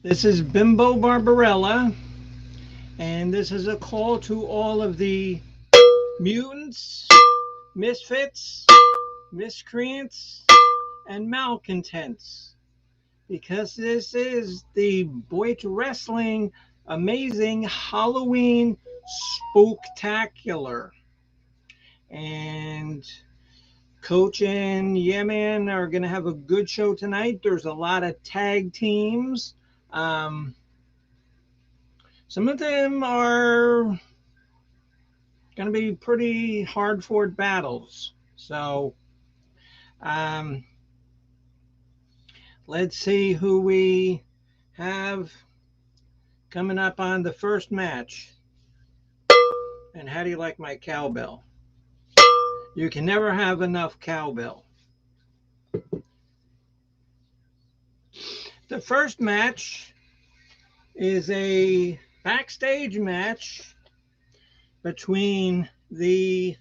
This is Bimbo Barbarella, and this is a call to all of the mutants, misfits, miscreants, and malcontents, because this is the BOYT Wrestling Amazing Halloween Spooktacular. And Coach and Man are going to have a good show tonight. There's a lot of tag teams. Some of them are going to be pretty hard fought battles. So um, let's see who we have coming up on the first match. And how do you like my cowbell? You can never have enough cowbell. The first match is a backstage match between the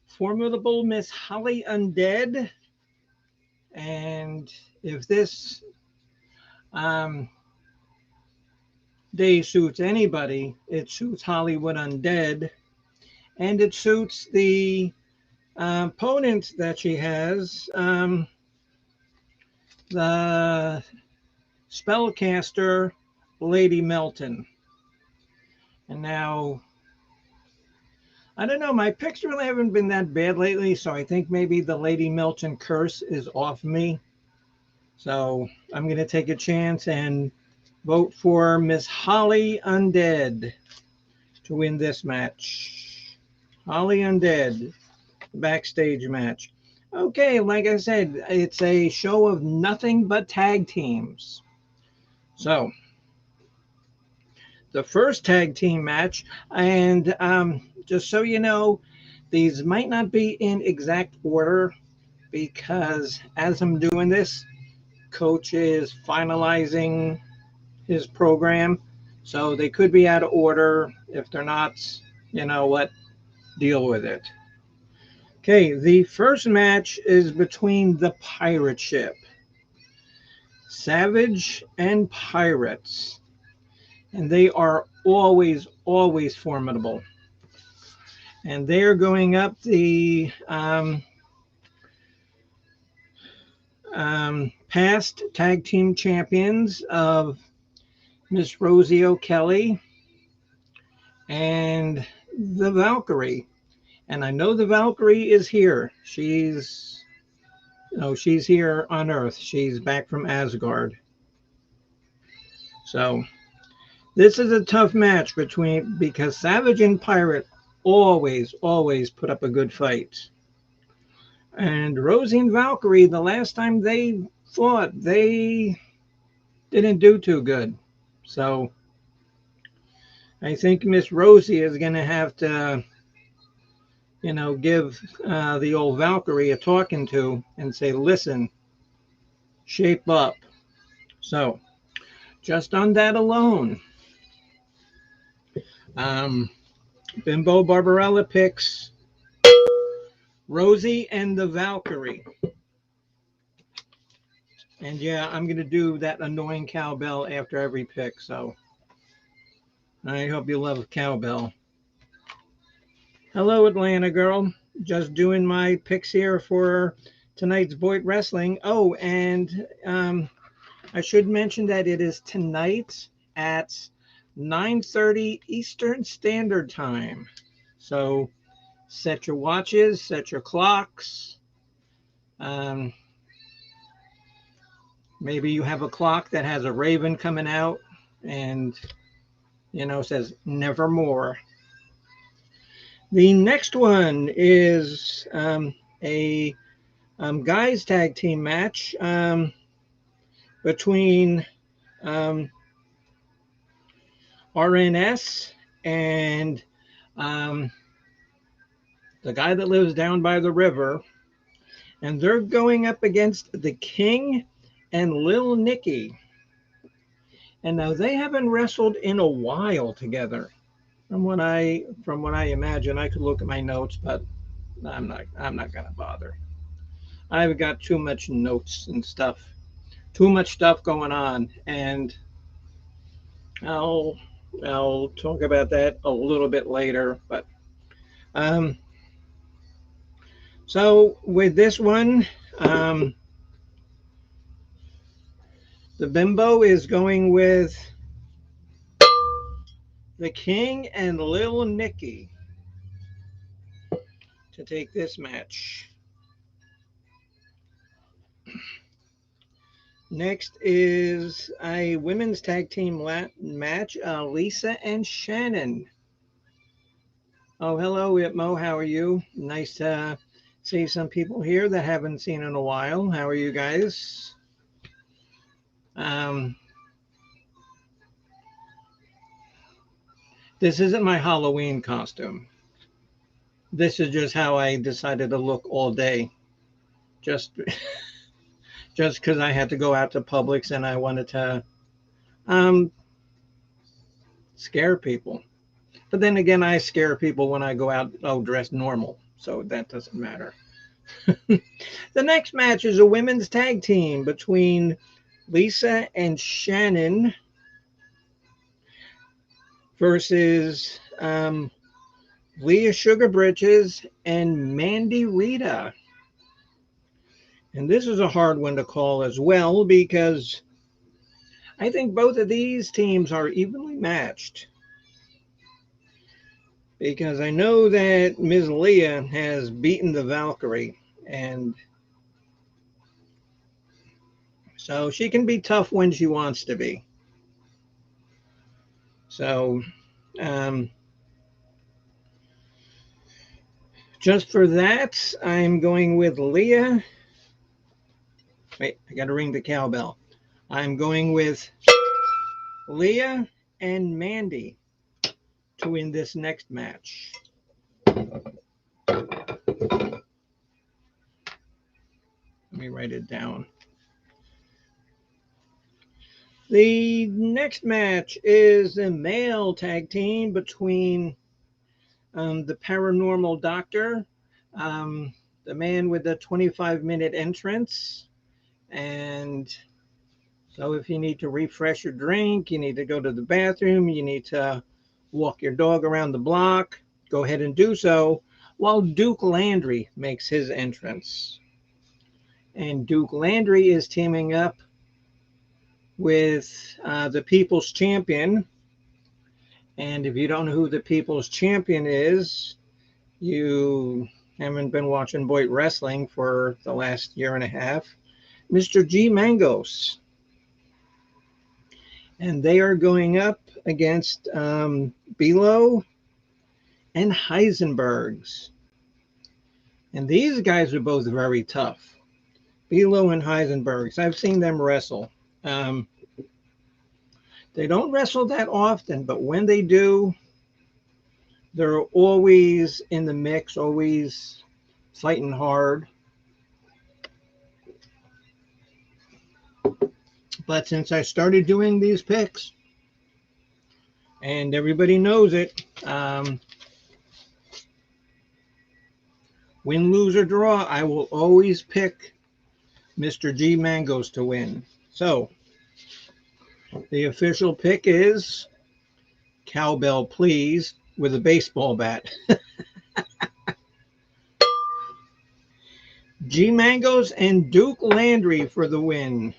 formidable Miss Holly Undead, and if this day suits anybody, it suits Hollywood Undead, and it suits the opponent that she has, the spellcaster Lady Melton. And now, I don't know, my picks really haven't been that bad lately, so I think maybe the Lady Melton curse is off me. So I'm going to take a chance and vote for Miss Holly Undead to win this match. Holly Undead, backstage match. Okay, like I said, it's a show of nothing but tag teams. So the first tag team match, and just so you know, these might not be in exact order because as I'm doing this, Coach is finalizing his program, so they could be out of order. If they're not, you know what, deal with it. Okay, the first match is between the pirate ship, Savage and Pirates, and they are always formidable. And they are going up the past tag team champions of Miss Rosie O'Kelly and the Valkyrie. And I know the Valkyrie is here. She's here on Earth. She's back from Asgard. So this is a tough match because Savage and Pirate always put up a good fight. And Rosie and Valkyrie, the last time they fought, they didn't do too good. So I think Miss Rosie is going to have to, give the old Valkyrie a talking to and say, listen, shape up. So just on that alone, Bimbo Barbarella picks Rosie and the Valkyrie. And yeah, I'm going to do that annoying cowbell after every pick. So I hope you love cowbell. Hello, Atlanta girl. Just doing my picks here for tonight's BOYT Wrestling. Oh, and I should mention that it is tonight at 9:30 Eastern Standard Time. So set your watches, set your clocks. Maybe you have a clock that has a raven coming out and, says nevermore. The next one is a guys tag team match between RNS and the guy that lives down by the river. And they're going up against the King and Lil Nicky. And now they haven't wrestled in a while together. From what I imagine, I could look at my notes, but I'm not gonna bother. I've got too much notes and stuff, too much stuff going on, and I'll I'll talk about that a little bit later. But um, so with this one, um, the bimbo is going with the King and Lil Nicky to take this match. Next is a women's tag team match, Lisa and Shannon. Oh, hello, Itmo. How are you? Nice to see some people here that haven't seen in a while. How are you guys? Um, this isn't my Halloween costume. This is just how I decided to look all day. Just just because I had to go out to Publix and I wanted to um, scare people. But then again, I scare people when I go out dressed normal, so that doesn't matter. The next match is a women's tag team between Lisa and Shannon versus Leah Sugar Britches and Mandy Rita. And this is a hard one to call as well because I think both of these teams are evenly matched. Because I know that Ms. Leah has beaten the Valkyrie, and so she can be tough when she wants to be. So, um, just for that, I'm going with Leah. Wait, I got to ring the cowbell. I'm going with Leah and Mandy to win this next match. Let me write it down. The next match is a male tag team between the Paranormal Doctor, um, the man with the 25-minute entrance. And so if you need to refresh your drink, you need to go to the bathroom, you need to walk your dog around the block, go ahead and do so while Duke Landry makes his entrance. And Duke Landry is teaming up with the People's Champion. And if you don't know who the People's Champion is, you haven't been watching BOYT Wrestling for the last year and a half. Mr. G Mangos. And they are going up against Belo and Heisenbergs. And these guys are both very tough. Belo and Heisenbergs. I've seen them wrestle. They don't wrestle that often, but when they do, they're always in the mix, always fighting hard. But since I started doing these picks, and everybody knows it, win, lose, or draw, I will always pick Mr. G Mangos to win. So, the official pick is Cowbell Please with a baseball bat. G Mangos and Duke Landry for the win.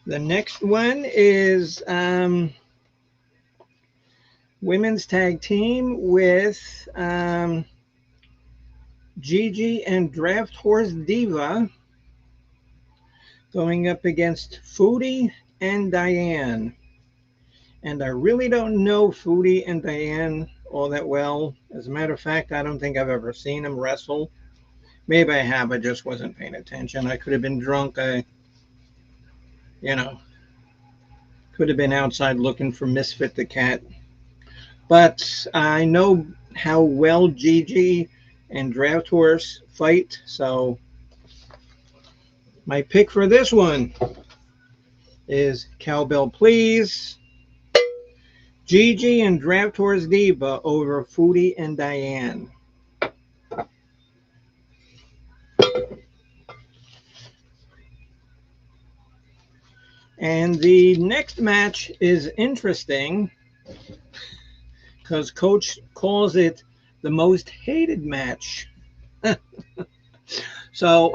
The next one is women's tag team with Gigi and Draft Horse Diva going up against Foodie and Diane. And I really don't know Foodie and Diane all that well. As a matter of fact, I don't think I've ever seen them wrestle. Maybe I have, I just wasn't paying attention. I could have been drunk. Could have been outside looking for Misfit the cat. But I know how well Gigi and Draft Horse fight, so my pick for this one is Cowbell Please, Gigi and Draft Horse Diva over Foodie and Diane. And the next match is interesting because Coach calls it the most hated match. So,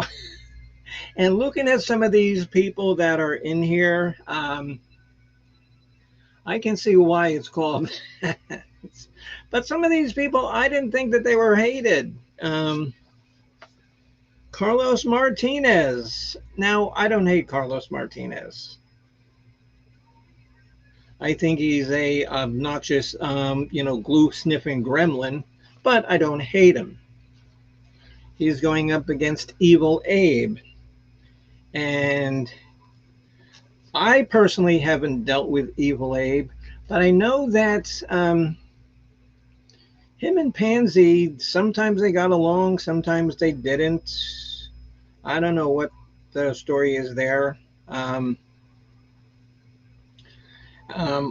and looking at some of these people that are in here, I can see why it's called that. But some of these people, I didn't think that they were hated. Carlos Martinez. Now, I don't hate Carlos Martinez. I think he's a obnoxious, glue sniffing gremlin, but I don't hate him. He's going up against Evil Abe, and I personally haven't dealt with Evil Abe, but I know that him and Pansy, sometimes they got along, sometimes they didn't. I don't know what the story is there.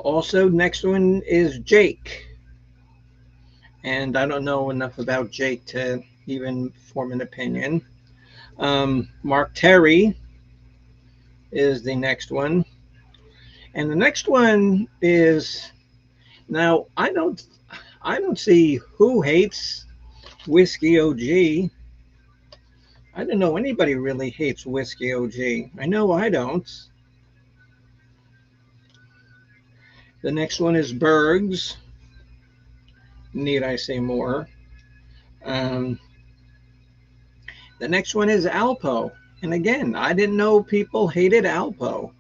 Also, next one is Jake. And I don't know enough about Jake to even form an opinion. Mark Terry is the next one. And the next one is, now I don't see who hates Whiskey OG. I don't know anybody really hates Whiskey OG. I know I don't. The next one is Bergs. Need I say more? The next one is Alpo. And again, I didn't know people hated Alpo.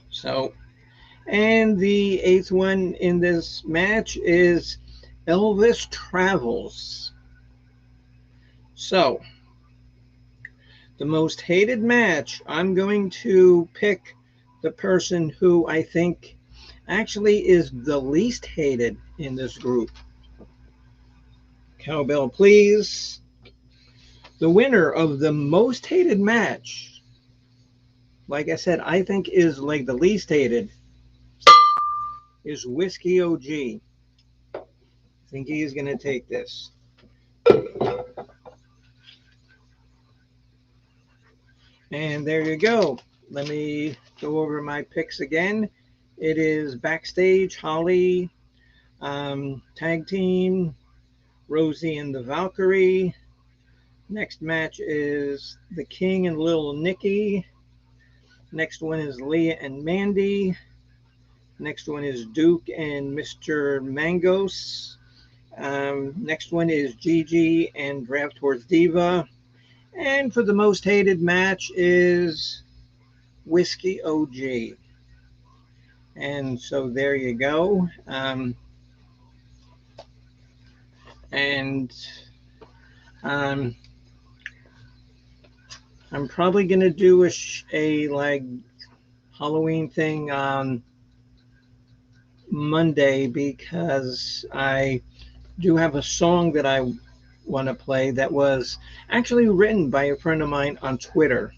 So, and the eighth one in this match is Elvis Travels. So, the most hated match, I'm going to pick the person who I think actually is the least hated in this group. Cowbell, please. The winner of the most hated match, like I said, I think is like the least hated, is Whiskey OG. I think he's going to take this. And there you go. Let me go over my picks again. It is Backstage, Holly, Tag Team, Rosie and the Valkyrie. Next match is The King and Little Nicky. Next one is Leah and Mandy. Next one is Duke and Mr. Mangos. Next one is Gigi and Draft Towards Diva. And for the most hated match is Whiskey OG. And so there you go. I'm probably gonna do a like Halloween thing on Monday because I do have a song that I want to play that was actually written by a friend of mine on Twitter,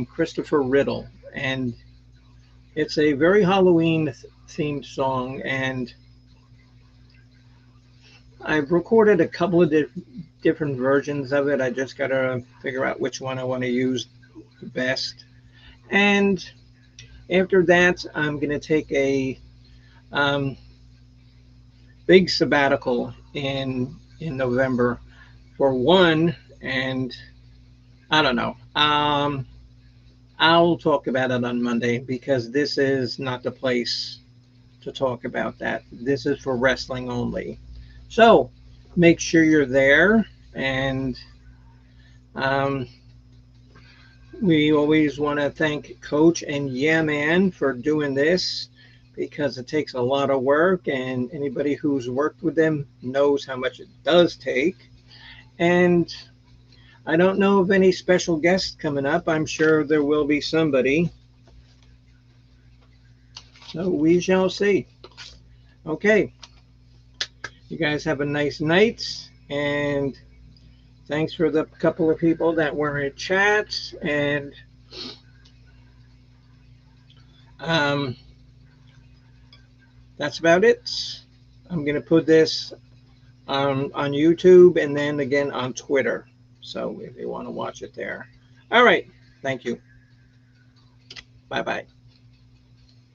Christopher Riddle, and it's a very Halloween themed song, and I've recorded a couple of different versions of it. I just got to figure out which one I want to use the best. And after that, I'm going to take a big sabbatical in November for one, and I don't know. I'll talk about it on Monday because this is not the place to talk about that. This is for wrestling only. So make sure you're there, and we always want to thank Coach and Yeah Man for doing this because it takes a lot of work, and anybody who's worked with them knows how much it does take. And I don't know of any special guests coming up. I'm sure there will be somebody. So we shall see. Okay. You guys have a nice night, and thanks for the couple of people that were in chat, and that's about it. I'm going to put this on YouTube and then again on Twitter, so if you want to watch it there. All right. Thank you. Bye-bye.